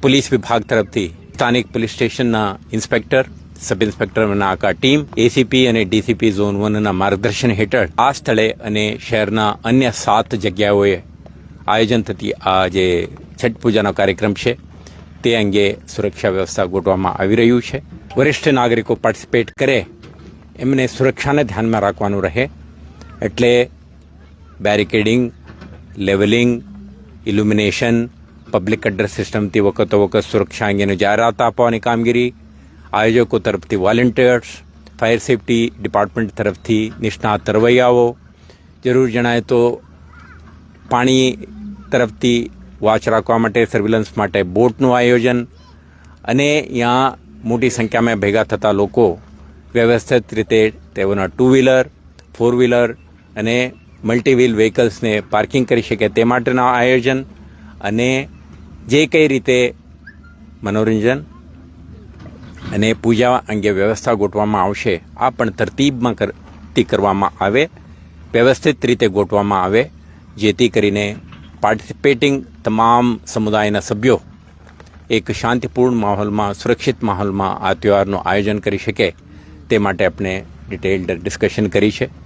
Police વિભાગ તરફથી સ્થાનિક પોલીસ સ્ટેશનના ઇન્સ્પેક્ટર, સબ ઇન્સ્પેક્ટરના આખા ટીમ, એસીપી અને ડીસીપી ઝોન 1ના માર્ગદર્શન હેઠળ આ સ્થળે અને શહેરના અન્ય 7 જગ્યાઓએ આયોજન થતી આ જે છઠ પૂજાનો કાર્યક્રમ છે તે અંગે સુરક્ષા વ્યવસ્થા ગોઠવવામાં આવી રહ્યું છે. વરિષ્ઠ નાગરિકો પાર્ટિસિપેટ કરે એમને સુરક્ષાને ધ્યાનમાં રાખવાનું રહે એટલે barricading, levelling, illumination, public address સિસ્ટમથી વખત સુરક્ષા અંગેની જાહેરાત આપવાની કામગીરી, આયોજકો તરફથી વોલેન્ટિયર્સ, ફાયર સેફટી ડિપાર્ટમેન્ટ તરફથી નિષ્ણાત તરવૈયાઓ, જરૂર જણાય તો પાણી તરફથી વોચ રાખવા માટે, સર્વેલન્સ માટે બોટનું આયોજન અને ત્યાં મોટી સંખ્યામાં ભેગા થતા લોકો વ્યવસ્થિત રીતે તેઓના 2 વ્હીલર, 4 વ્હીલર અને મલ્ટીવ્હીલ વ્હીકલ્સને પાર્કિંગ કરી શકે તે માટેના આયોજન અને જે કઈ રીતે મનોરંજન અને પૂજા અંગે વ્યવસ્થા ગોઠવવામાં આવશે આ પણ તરતીબમાં કરવામાં આવે, વ્યવસ્થિત રીતે ગોઠવવામાં આવે, જેથી કરીને પાર્ટિસિપેટિંગ તમામ સમુદાયના સભ્યો એક શાંતિપૂર્ણ માહોલમાં, સુરક્ષિત માહોલમાં આ તહેવારનું આયોજન કરી શકે તે માટે આપણે ડિટેલ્ડ ડિસ્કશન કરી છે.